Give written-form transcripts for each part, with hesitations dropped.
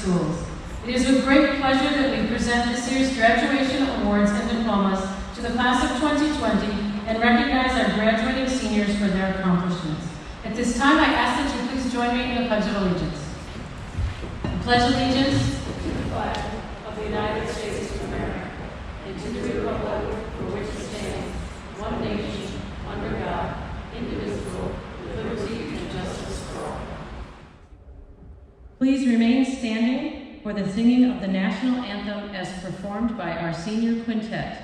schools. It is with great pleasure that we present this year's graduation awards and diplomas to the class of 2020 and recognize our graduating seniors for their accomplishments. At this time, I ask that you please join me in the Pledge of Allegiance. I pledge allegiance to the flag of the United States of America and to the republic for which it stands, one nation, under God, indivisible, with liberty and justice for all. Please remain standing for the singing of the national anthem as performed by our senior quintet.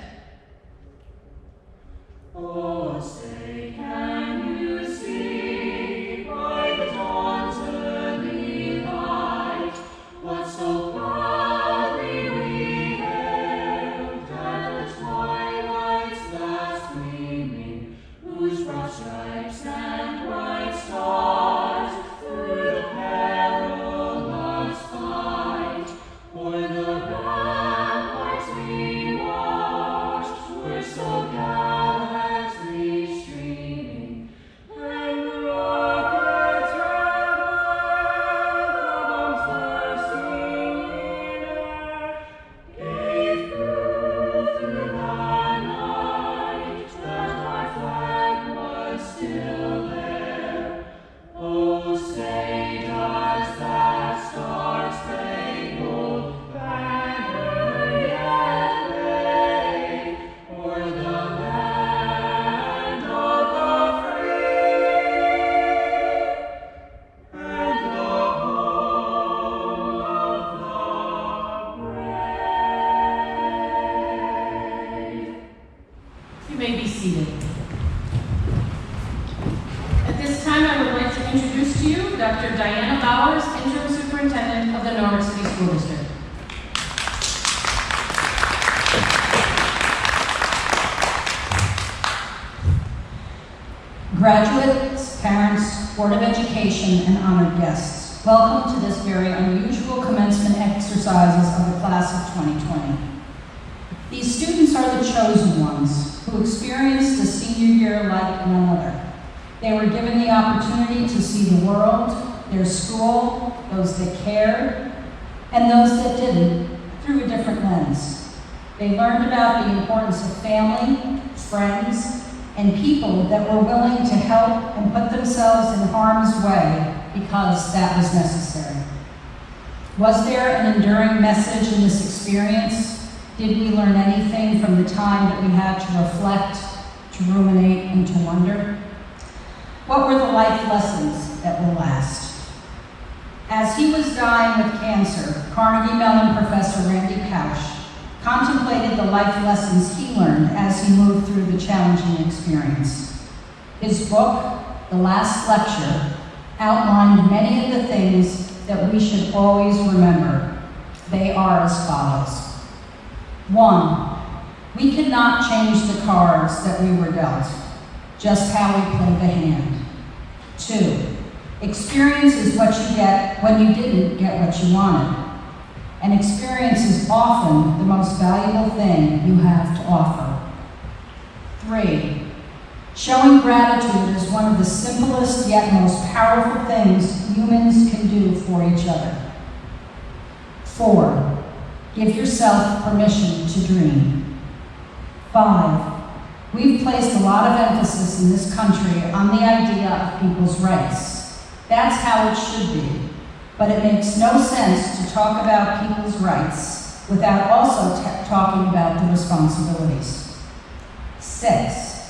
Oh, say, can you see by the dawn's early light what so proudly we hailed at the twilight's last gleaming, whose broad stripes and bright stars through the perilous fight o'er the ramparts we watched were so gallantly streaming, and the rockets rebelled, the bombs bursting in air, gave proof through the night that our flag was still there. Oh, say does that star-spangled banner yet wave o'er the land of the free and the home of the brave? You may be seated. At this time, I would like to introduce to you Dr. Diana Bowers, Interim Superintendent of the Norwood City School District. Graduates, parents, Board of Education, and honored guests, welcome to this very unusual commencement exercises of the class of 2020. These students are the chosen ones who experienced a senior year like none other. They were given the opportunity to see the world, their school, those that cared, and those that didn't, through a different lens. They learned about the importance of family, friends, and people that were willing to help and put themselves in harm's way because that was necessary. Was there an enduring message in this experience? Did we learn anything from the time that we had to reflect, to ruminate, and to wonder? What were the life lessons that will last? As he was dying with cancer, Carnegie Mellon professor Randy Pausch contemplated the life lessons he learned as he moved through the challenging experience. His book, The Last Lecture, outlined many of the things that we should always remember. They are as follows. 1, we cannot change the cards that we were dealt, just how we played the hand. 2, experience is what you get when you didn't get what you wanted. And experience is often the most valuable thing you have to offer. 3, showing gratitude is one of the simplest yet most powerful things humans can do for each other. 4, give yourself permission to dream. 5, we've placed a lot of emphasis in this country on the idea of people's rights. That's how it should be. But it makes no sense to talk about people's rights without also talking about the responsibilities. 6,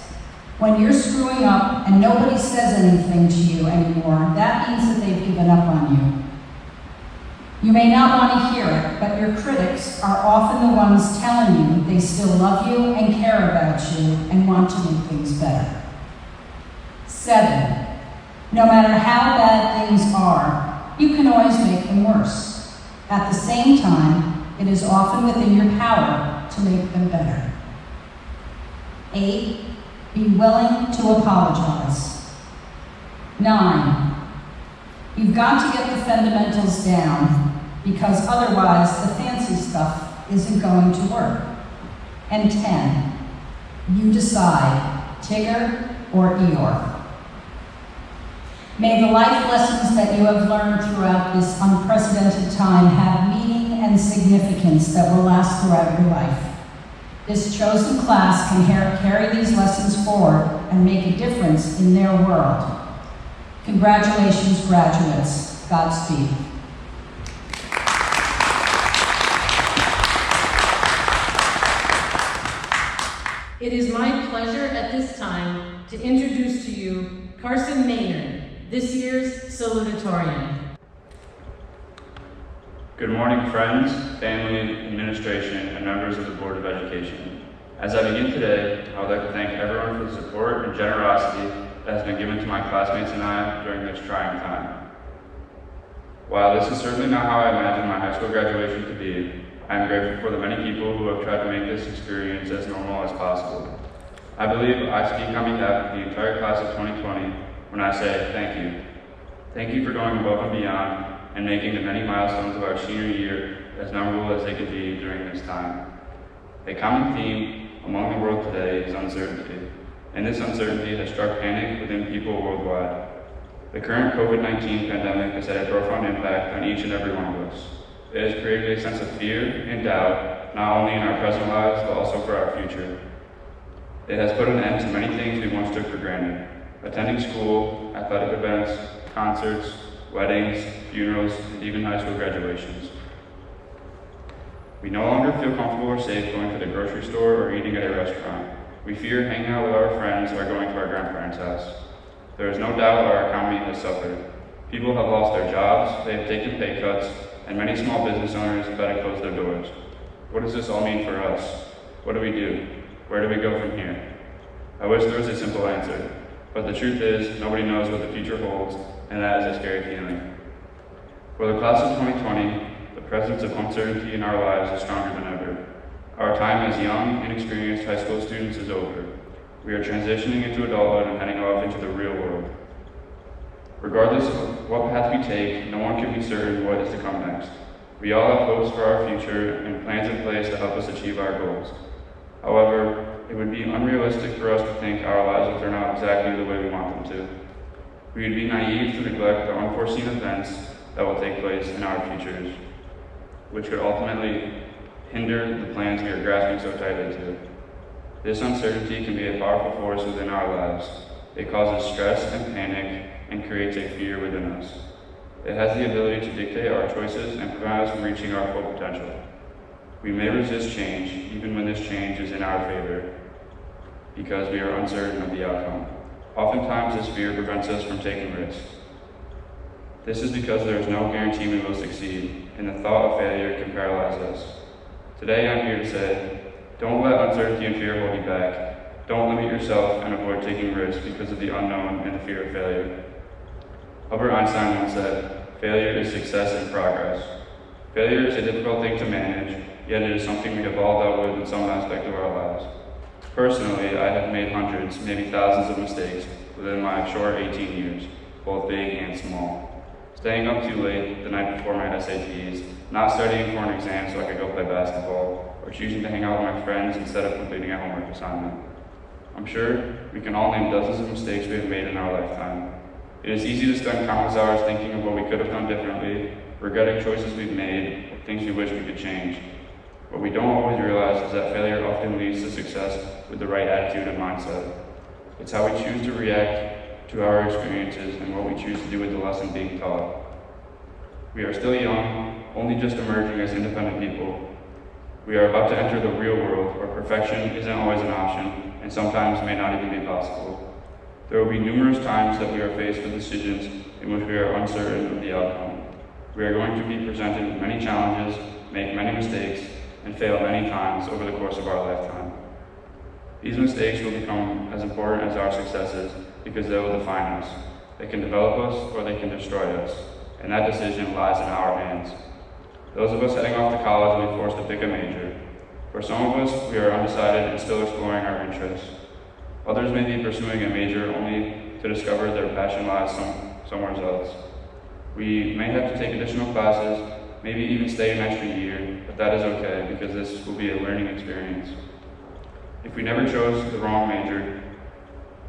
when you're screwing up and nobody says anything to you anymore, that means that they've given up on you. You may not want to hear it, but your critics are often the ones telling you they still love you and care about you and want to make things better. 7, no matter how bad things are, you can always make them worse. At the same time, it is often within your power to make them better. 8, be willing to apologize. 9, you've got to get the fundamentals down because otherwise the fancy stuff isn't going to work. And 10, you decide, Tigger or Eeyore. May the life lessons that you have learned throughout this unprecedented time have meaning and significance that will last throughout your life. This chosen class can carry these lessons forward and make a difference in their world. Congratulations, graduates. Godspeed. It is my pleasure at this time to introduce to you Carson Maynard, this year's salutatorian. Good morning, friends, family, administration, and members of the Board of Education. As I begin today, I would like to thank everyone for the support and generosity that has been given to my classmates and I during this trying time. While this is certainly not how I imagined my high school graduation to be, I am grateful for the many people who have tried to make this experience as normal as possible. I believe I speak on behalf of the entire class of 2020 when I say thank you. Thank you for going above and beyond and making the many milestones of our senior year as memorable as they could be during this time. A common theme among the world today is uncertainty, and this uncertainty has struck panic within people worldwide. The current COVID-19 pandemic has had a profound impact on each and every one of us. It has created a sense of fear and doubt, not only in our present lives, but also for our future. It has put an end to many things we once took for granted: attending school, athletic events, concerts, weddings, funerals, and even high school graduations. We no longer feel comfortable or safe going to the grocery store or eating at a restaurant. We fear hanging out with our friends or going to our grandparents' house. There is no doubt our economy has suffered. People have lost their jobs, they have taken pay cuts, and many small business owners have had to close their doors. What does this all mean for us? What do we do? Where do we go from here? I wish there was a simple answer, but the truth is, nobody knows what the future holds, and that is a scary feeling. For the class of 2020, the presence of uncertainty in our lives is stronger than ever. Our time as young, inexperienced high school students is over. We are transitioning into adulthood and heading off into the real world. Regardless of what path we take, no one can be certain what is to come next. We all have hopes for our future and plans in place to help us achieve our goals. However, it would be unrealistic for us to think our lives will turn out exactly the way we want them to. We would be naive to neglect the unforeseen events that will take place in our futures, which could ultimately hinder the plans we are grasping so tightly to. This uncertainty can be a powerful force within our lives. It causes stress and panic and creates a fear within us. It has the ability to dictate our choices and prevent us from reaching our full potential. We may resist change, even when this change is in our favor, because we are uncertain of the outcome. Oftentimes, this fear prevents us from taking risks. This is because there is no guarantee we will succeed, and the thought of failure can paralyze us. Today, I'm here to say, don't let uncertainty and fear hold you back. Don't limit yourself and avoid taking risks because of the unknown and the fear of failure. Albert Einstein once said, failure is success in progress. Failure is a difficult thing to manage, yet it is something we have all dealt with in some aspect of our lives. Personally, I have made hundreds, maybe thousands of mistakes within my short 18 years, both big and small. Staying up too late the night before my SATs, not studying for an exam so I could go play basketball, or choosing to hang out with my friends instead of completing a homework assignment. I'm sure we can all name dozens of mistakes we have made in our lifetime. It is easy to spend countless hours thinking of what we could have done differently, regretting choices we've made, or things we wish we could change. What we don't always realize is that failure often leads to success with the right attitude and mindset. It's how we choose to react to our experiences and what we choose to do with the lesson being taught. We are still young, only just emerging as independent people. We are about to enter the real world where perfection isn't always an option and sometimes may not even be possible. There will be numerous times that we are faced with decisions in which we are uncertain of the outcome. We are going to be presented with many challenges, make many mistakes, and fail many times over the course of our lifetime. These mistakes will become as important as our successes because they will define us. They can develop us or they can destroy us, and that decision lies in our hands. Those of us heading off to college will be forced to pick a major. For some of us, we are undecided and still exploring our interests. Others may be pursuing a major only to discover their passion lies somewhere else. We may have to take additional classes, maybe even stay an extra year, but that is okay because this will be a learning experience. If we never chose the wrong major,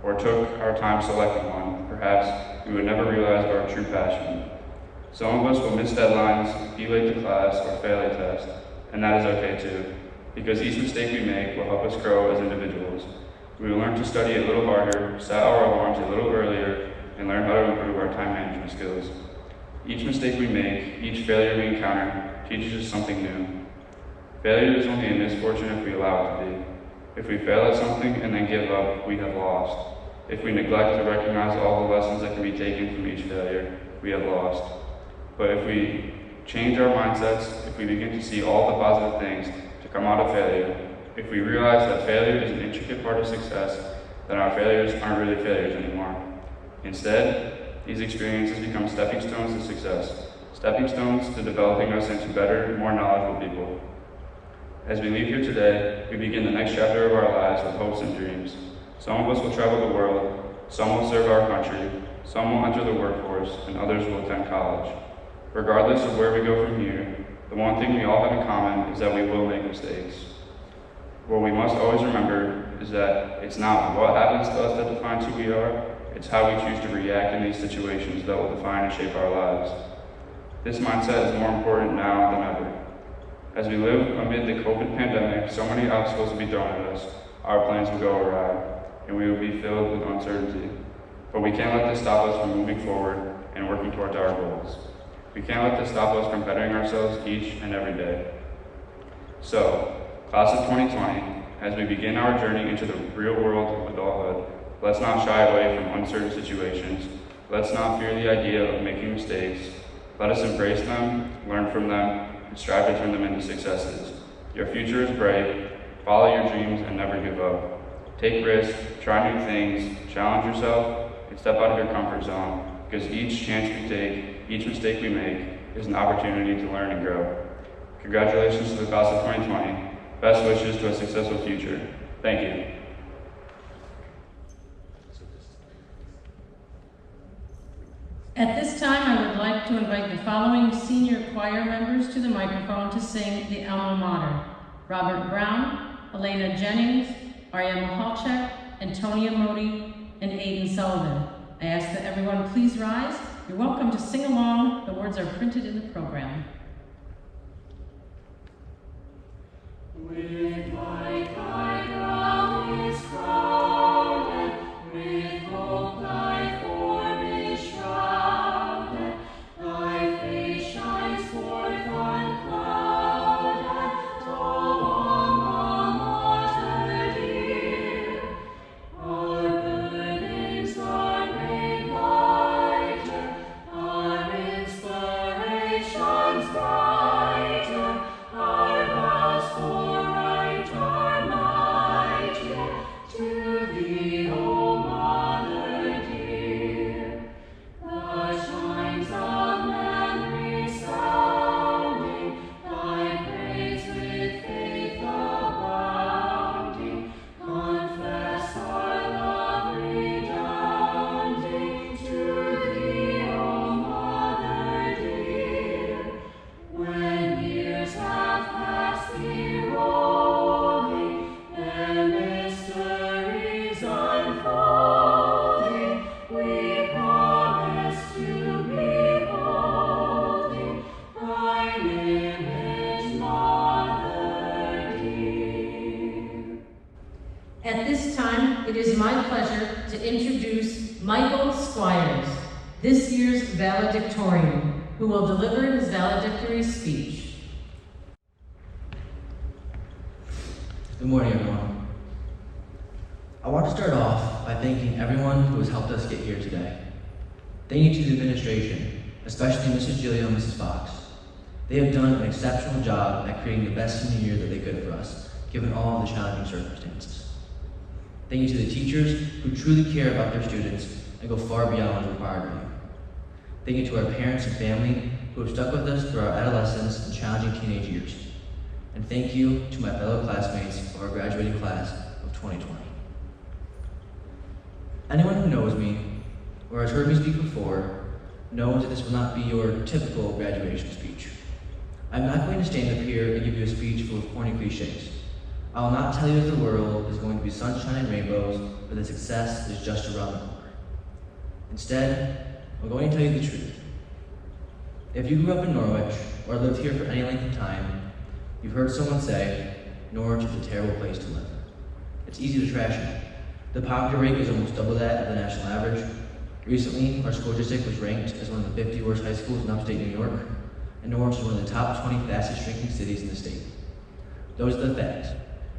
or took our time selecting one, perhaps we would never realize our true passion. Some of us will miss deadlines, be late to class, or fail a test, and that is okay too, because each mistake we make will help us grow as individuals. We will learn to study a little harder, set our alarms a little earlier, and learn how to improve our time management skills. Each mistake we make, each failure we encounter, teaches us something new. Failure is only a misfortune if we allow it to be. If we fail at something and then give up, we have lost. If we neglect to recognize all the lessons that can be taken from each failure, we have lost. But if we change our mindsets, if we begin to see all the positive things to come out of failure, if we realize that failure is an intricate part of success, then our failures aren't really failures anymore. Instead, these experiences become stepping stones to success, stepping stones to developing us into better, more knowledgeable people. As we leave here today, we begin the next chapter of our lives with hopes and dreams. Some of us will travel the world, some will serve our country, some will enter the workforce, and others will attend college. Regardless of where we go from here, the one thing we all have in common is that we will make mistakes. What we must always remember is that it's not what happens to us that defines who we are, it's how we choose to react in these situations that will define and shape our lives. This mindset is more important now than ever. As we live amid the COVID pandemic, so many obstacles will be thrown at us, our plans will go awry, and we will be filled with uncertainty. But we can't let this stop us from moving forward and working towards our goals. We can't let this stop us from bettering ourselves each and every day. So, class of 2020, as we begin our journey into the real world of adulthood, let's not shy away from uncertain situations. Let's not fear the idea of making mistakes. Let us embrace them, learn from them, and strive to turn them into successes. Your future is bright. Follow your dreams and never give up. Take risks, try new things, challenge yourself, and step out of your comfort zone, because each chance we take, each mistake we make, is an opportunity to learn and grow. Congratulations to the class of 2020. Best wishes to a successful future. Thank you. At this time, I would like to invite the following senior choir members to the microphone to sing the alma mater: Robert Brown, Elena Jennings, Arya Mahalchek, Antonia Modi, and Aiden Sullivan. I ask that everyone please rise. You're welcome to sing along. The words are printed in the program. With light thy brow is crowded, with hope thy form is shrouded, thy face shines forth unclouded, tall among martyr dear. Our burdens are made lighter, our inspirations brighter, our vows for right are mightier, to thee, O Mother dear. The chimes of memory sounding, thy praise with faith abounding, confess our love redounding, to thee, O Mother dear. When years have passed thee rolling, their mysteries unfolding, we promise to beholding thine image, Mother dear. At this time, it is my pleasure to introduce Michael Squires, this year's valedictorian, who will deliver his valedictory speech. Good morning, everyone. I want to start off by thanking everyone who has helped us get here today. Thank you to the administration, especially Mrs. Gilio and Mrs. Fox. They have done an exceptional job at creating the best senior year that they could for us, given all of the challenging circumstances. Thank you to the teachers who truly care about their students and go far beyond what's required of you. Thank you to our parents and family who have stuck with us through our adolescence and challenging teenage years. And thank you to my fellow classmates of our graduating class of 2020. Anyone who knows me, or has heard me speak before, knows that this will not be your typical graduation speech. I'm not going to stand up here and give you a speech full of corny cliches. I will not tell you that the world is going to be sunshine and rainbows, or that success is just around the corner. Instead, I'm going to tell you the truth. If you grew up in Norwich, or lived here for any length of time, you've heard someone say, Norwich is a terrible place to live. It's easy to trash it. The poverty rate is almost double that of the national average. Recently, our school district was ranked as one of the 50 worst high schools in upstate New York, and Norwich is one of the top 20 fastest shrinking cities in the state. Those are the facts.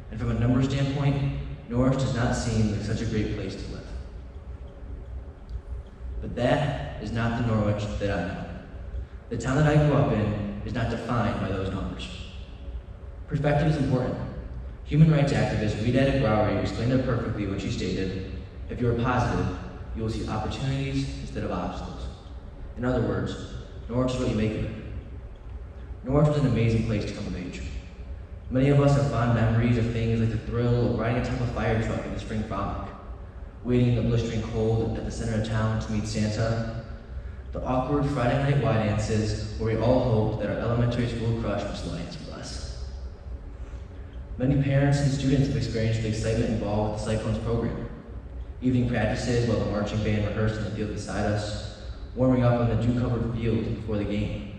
And from a numbers standpoint, Norwich does not seem like such a great place to live. But that is not the Norwich that I know. The town that I grew up in is not defined by those numbers. Perspective is important. Human rights activist Rhett Genung explained it perfectly when she stated, if you are positive, you will see opportunities instead of obstacles. In other words, Norwich is what you make of it. Norwich was an amazing place to come of age. Many of us have fond memories of things like the thrill of riding atop a fire truck at the spring frolic, waiting in the blistering cold at the center of town to meet Santa, the awkward Friday night Y dances where we all hoped that our elementary school crush was lions with us. Many parents and students have experienced the excitement involved with the Cyclones program. Evening practices while the marching band rehearsed in the field beside us, warming up on the dew-covered field before the game.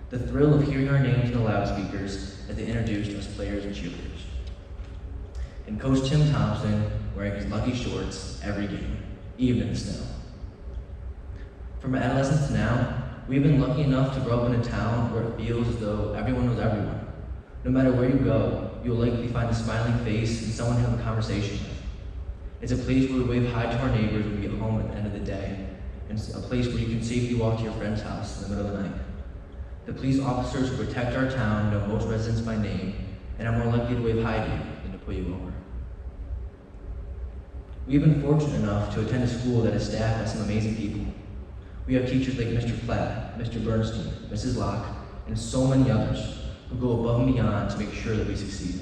The thrill of hearing our names in the loudspeakers as they introduced us players and cheerleaders. And Coach Tim Thompson wearing his lucky shorts every game, even in the snow. From adolescence to now, we've been lucky enough to grow up in a town where it feels as though everyone knows everyone. No matter where you go, you'll likely find a smiling face and someone to have a conversation with. It's a place where we wave hi to our neighbors when we get home at the end of the day, and it's a place where you can safely walk to your friend's house in the middle of the night. The police officers who protect our town know most residents by name, and are more likely to wave hi to you than to pull you over. We've been fortunate enough to attend a school that is staffed by some amazing people. We have teachers like Mr. Platt, Mr. Bernstein, Mrs. Locke, and so many others who go above and beyond to make sure that we succeed.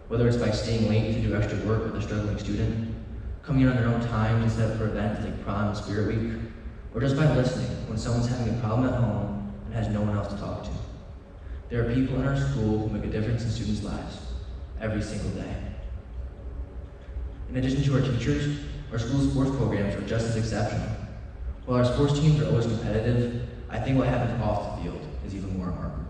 Whether it's by staying late to do extra work with a struggling student, coming in on their own time to set up for events like prom and spirit week, or just by listening when someone's having a problem at home and has no one else to talk to. There are people in our school who make a difference in students' lives every single day. In addition to our teachers, our school sports programs are just as exceptional. While our sports teams are always competitive, I think what happens off the field is even more remarkable.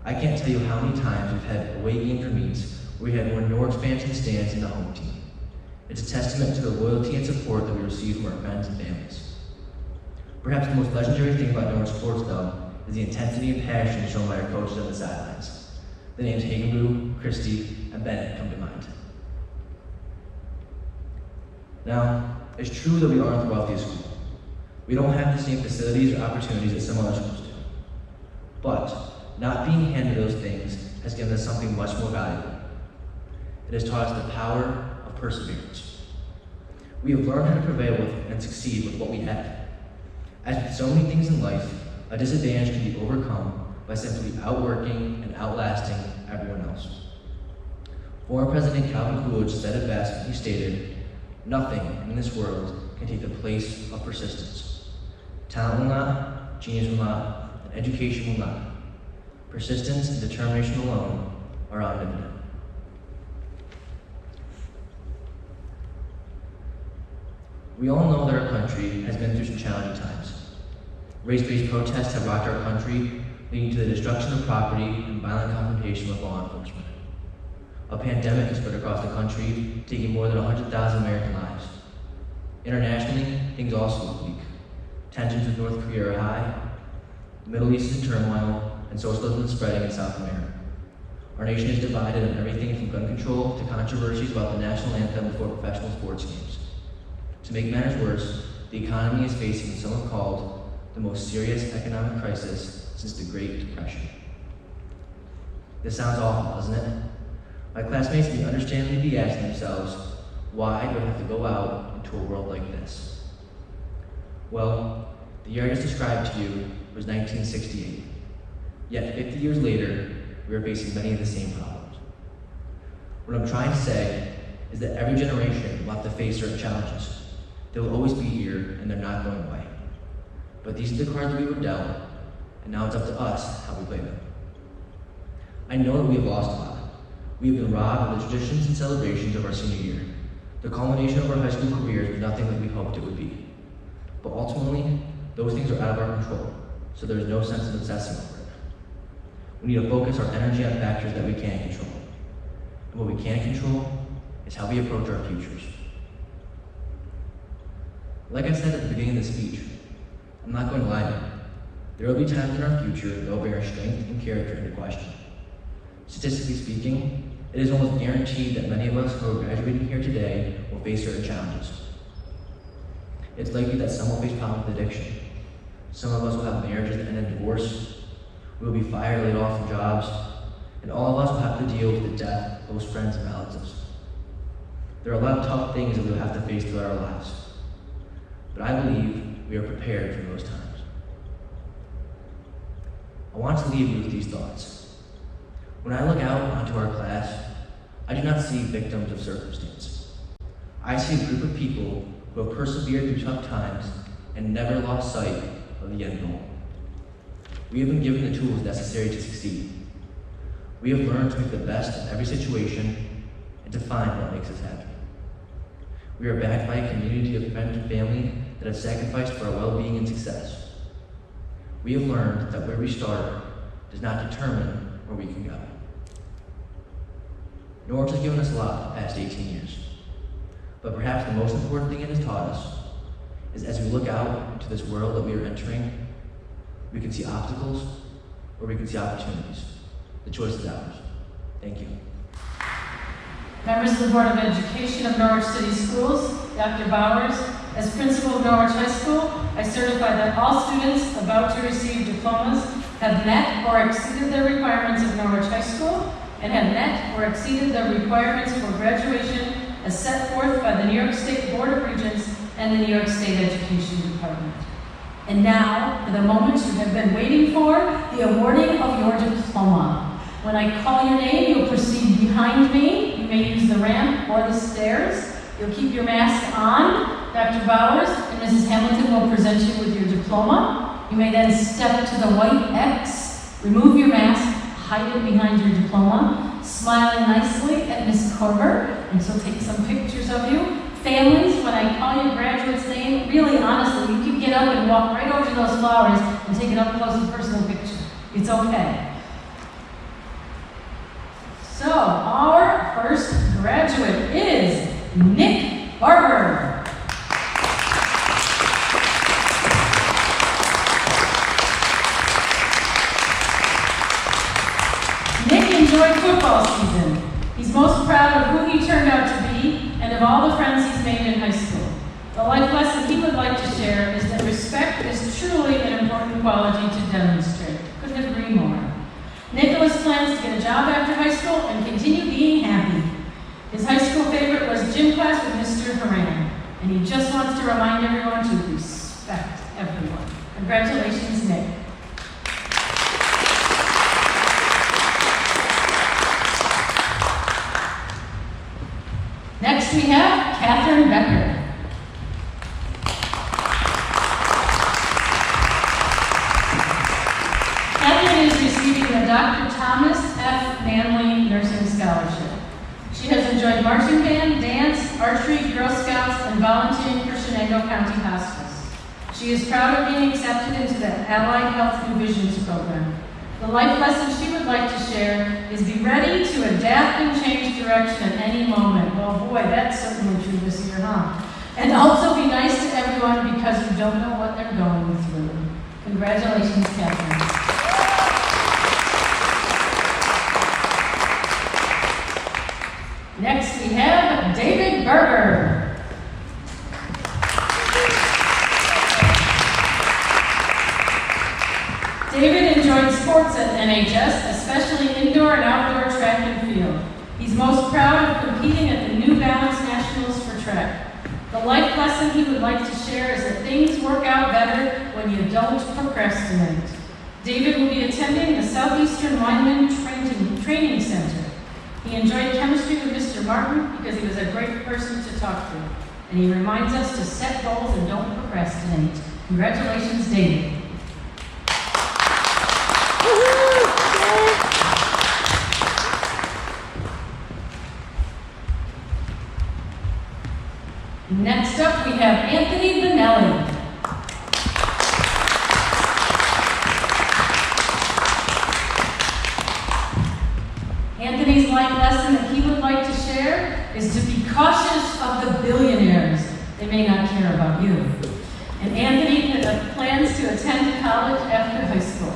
I can't tell you how many times we've had away games or meets where we had more Norwich fans in the stands than the home team. It's a testament to the loyalty and support that we receive from our friends and families. Perhaps the most legendary thing about Norwich sports, though, is the intensity and passion shown by our coaches on the sidelines. The names Hagenboo, Christie, and Bennett come to mind. Now, it's true that we aren't the wealthiest school. We don't have the same facilities or opportunities that some other schools do. But not being handed those things has given us something much more valuable. It has taught us the power of perseverance. We have learned how to prevail with and succeed with what we have. As with so many things in life, a disadvantage can be overcome by simply outworking and outlasting everyone else. Former President Calvin Coolidge said it best when he stated, "Nothing in this world can take the place of persistence. Talent will not, genius will not, and education will not. Persistence and determination alone are omnipotent." We all know that our country has been through some challenging times. Race-based protests have rocked our country, leading to the destruction of property and violent confrontation with law enforcement. A pandemic has spread across the country, taking more than 100,000 American lives. Internationally, things also look bleak. Tensions with North Korea are high, the Middle East is in turmoil, and socialism is spreading in South America. Our nation is divided on everything from gun control to controversies about the national anthem before professional sports games. To make matters worse, the economy is facing what some have called the most serious economic crisis since the Great Depression. This sounds awful, doesn't it? My classmates may understandably be asking themselves, why do I have to go out into a world like this? Well, the year I just described to you was 1968. Yet 50 years later, we are facing many of the same problems. What I'm trying to say is that every generation will have to face certain challenges. They will always be here, and they're not going away. But these are the cards we were dealt, and now it's up to us how we play them. I know that we have lost a lot. We have been robbed of the traditions and celebrations of our senior year. The culmination of our high school careers was nothing that we hoped it would be. But ultimately, those things are out of our control, so there is no sense of obsessing over it. We need to focus our energy on factors that we can control. And what we can't control is how we approach our futures. Like I said at the beginning of the speech, I'm not going to lie to you. There will be times in our future that will bring our strength and character into question. Statistically speaking, it is almost guaranteed that many of us who are graduating here today will face certain challenges. It's likely that some will face problems with addiction. Some of us will have marriages that end in divorce. We will be fired, laid off from jobs, and all of us will have to deal with the death of close friends and relatives. There are a lot of tough things that we will have to face throughout our lives, but I believe we are prepared for those times. I want to leave you with these thoughts. When I look out onto our class, I do not see victims of circumstance. I see a group of people who have persevered through tough times and never lost sight of the end goal. We have been given the tools necessary to succeed. We have learned to make the best of every situation and to find what makes us happy. We are backed by a community of friends and family that have sacrificed for our well-being and success. We have learned that where we start does not determine where we can go. Norwich has given us a lot the past 18 years, but perhaps the most important thing it has taught us is as we look out into this world that we are entering, we can see obstacles or we can see opportunities. The choice is ours. Thank you. Members of the Board of Education of Norwich City Schools, Dr. Bowers, as principal of Norwich High School, I certify that all students about to receive diplomas have met or exceeded the requirements of Norwich High School and have met or exceeded the requirements for graduation as set forth by the New York State Board of Regents and the New York State Education Department. And now, for the moment you have been waiting for, the awarding of your diploma. When I call your name, you'll proceed behind me. You may use the ramp or the stairs. You'll keep your mask on. Dr. Bowers and Mrs. Hamilton will present you with your diploma. You may then step to the white X, remove your mask, hide it behind your diploma, smiling nicely at Ms. Korver, and she'll take some pictures of you. Families, when I call your graduate's name, really honestly, you can get up and walk right over to those flowers and take an up-close and personal picture. It's okay. So, our first graduate is Nick Barber. Nick enjoyed football season. He's most proud of who he turned out to be and of all the friends he's made in high school. The life lesson he would like to share is that respect is truly an important quality to demonstrate. Couldn't agree more. Nicholas plans to get a job after high school and continue being happy. His high school favorite was gym class with Mr. Haran, and he just wants to remind everyone to respect everyone. Congratulations, Nick. Next we have Catherine Becker. Catherine is receiving the Dr. Thomas F. Manley Nursing Scholarship. She has enjoyed marching band, dance, archery, Girl Scouts, and volunteering for Shenango County Hospice. She is proud of being accepted into the Allied Health New Visions program. The life lesson she would like to share is be ready to adapt and change direction at any moment. Well, boy, that's certainly true this year, huh? And also be nice to everyone because you don't know what they're going through. Congratulations, Catherine. Next, we have David Berger. David enjoyed sports at NHS, especially indoor and outdoor track and field. He's most proud of competing at the New Balance Nationals for track. The life lesson he would like to share is that things work out better when you don't procrastinate. David will be attending the Southeastern Lineman Training Center. He enjoyed chemistry with Mr. Martin because he was a great person to talk to. And he reminds us to set goals and don't procrastinate. Congratulations, David. Next up, we have Anthony Vanelli. Anthony's life lesson that he would like to share is to be cautious of the billionaires. They may not care about you. And Anthony plans to attend college after high school.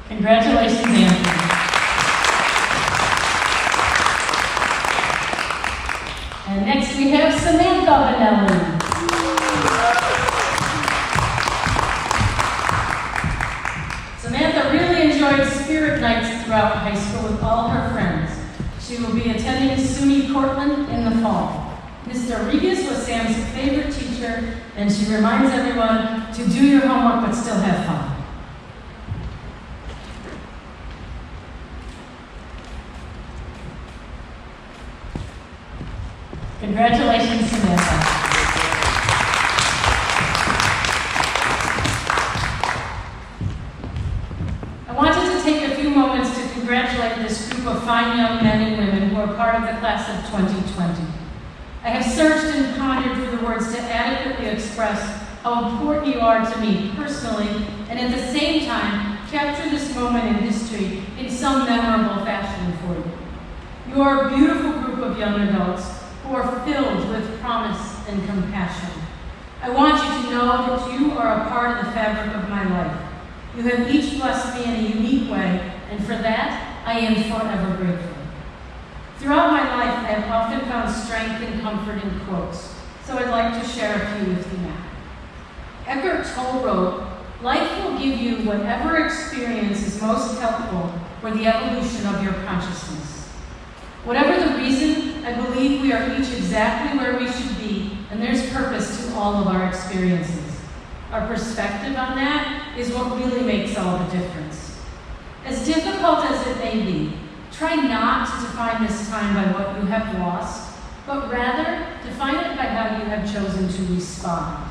Congratulations, Anthony. And next we have Samantha Vanelli. Samantha really enjoyed spirit nights throughout high school with all her friends. She will be attending SUNY Cortland in the fall. Mr. Regas was Sam's favorite teacher, and she reminds everyone to do your homework but still have fun. Congratulations, Samantha. I wanted to take a few moments to congratulate this group of fine young men and women who are part of the class of 2020. I have searched and pondered for the words to adequately express how important you are to me personally, and at the same time, capture this moment in history in some memorable fashion for you. You are a beautiful group of young adults who are filled with promise and compassion. I want you to know that you are a part of the fabric of my life. You have each blessed me in a unique way, and for that, I am forever grateful. Throughout my life, I have often found strength and comfort in quotes, so I'd like to share a few with you now. Eckhart Tolle wrote, "Life will give you whatever experience is most helpful for the evolution of your consciousness." Whatever the reason, I believe we are each exactly where we should be, and there's purpose to all of our experiences. Our perspective on that is what really makes all the difference. As difficult as it may be, try not to define this time by what you have lost, but rather define it by how you have chosen to respond.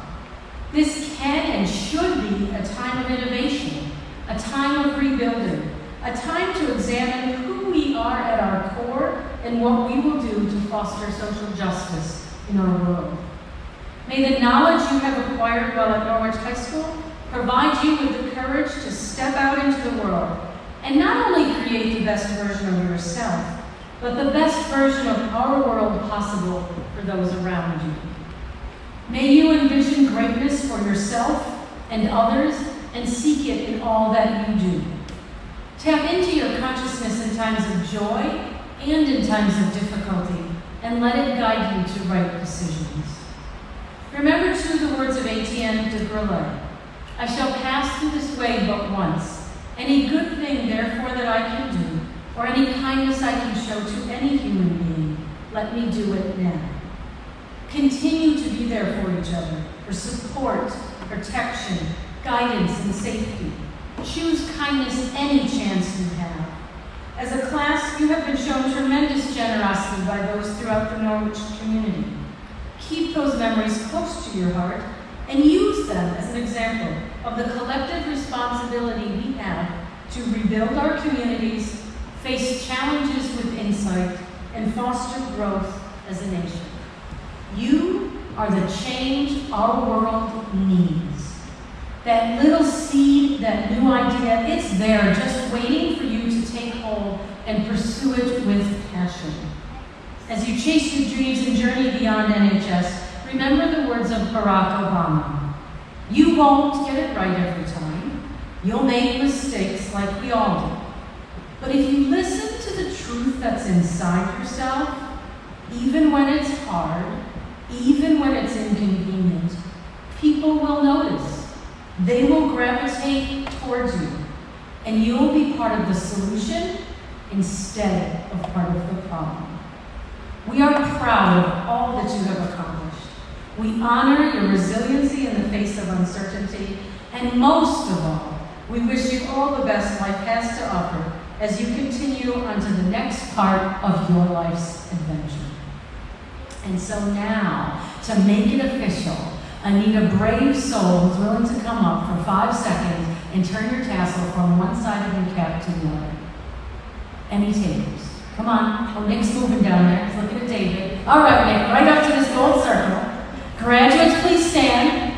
This can and should be a time of innovation, a time of rebuilding, a time to examine who we are at our core and what we will do to foster social justice in our world. May the knowledge you have acquired while at Norwich High School provide you with the courage to step out into the world and not only create the best version of yourself, but the best version of our world possible for those around you. May you envision greatness for yourself and others and seek it in all that you do. Tap into your consciousness in times of joy and in times of difficulty, and let it guide you to right decisions. Remember too the words of Etienne de Grelais, "I shall pass through this way but once. Any good thing therefore that I can do, or any kindness I can show to any human being, let me do it now." Continue to be there for each other, for support, protection, guidance, and safety. Choose kindness any chance you have. As a class, you have been shown tremendous generosity by those throughout the Norwich community. Keep those memories close to your heart and use them as an example of the collective responsibility we have to rebuild our communities, face challenges with insight, and foster growth as a nation. You are the change our world needs. That little seed, that new idea, it's there just waiting for you to take hold and pursue it with passion. As you chase your dreams and journey beyond NHS, remember the words of Barack Obama. You won't get it right every time. You'll make mistakes like we all do. But if you listen to the truth that's inside yourself, even when it's hard, even when it's inconvenient, people will notice. They will gravitate towards you, and you'll be part of the solution instead of part of the problem. We are proud of all that you have accomplished. We honor your resiliency in the face of uncertainty, and most of all, we wish you all the best life has to offer as you continue onto the next part of your life's adventure. And so now, to make it official, I need a brave soul who's willing to come up for 5 seconds and turn your tassel from one side of your cap to the other. Any takers? Come on. Oh, Nick's moving down there. He's looking at David. All right, Nick, right up to this gold circle. Graduates, please stand.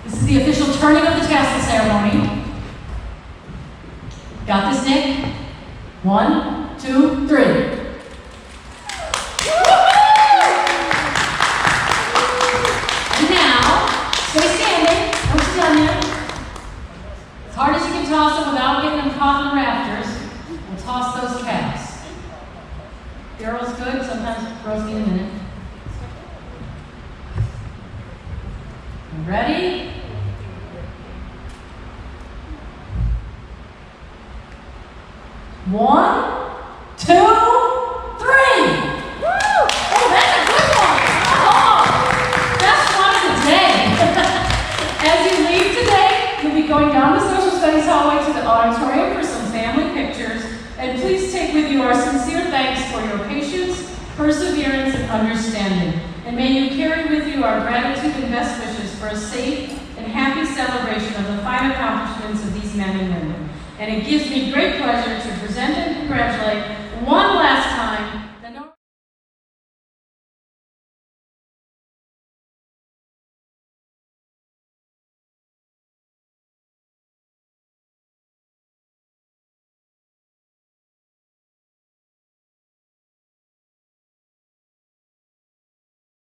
This is the official turning of the tassel ceremony. Got this, Nick? 1, 2, 3. And now, stay standing. Don't sit down there. As hard as you can toss them without getting them caught in the rafters, we'll toss those caps. Daryl's good. Sometimes girls need a minute. Ready? One, two, three. Woo! Oh, that's a good one. Oh, best one of the day. As you leave today, you'll be going down the social studies hallway to the auditorium for some family pictures. And please take with you our sincere thanks for your patience, perseverance, and understanding. And may you carry with you our gratitude and best wishes for a safe and happy celebration of the fine accomplishments of these men and women. And it gives me great pleasure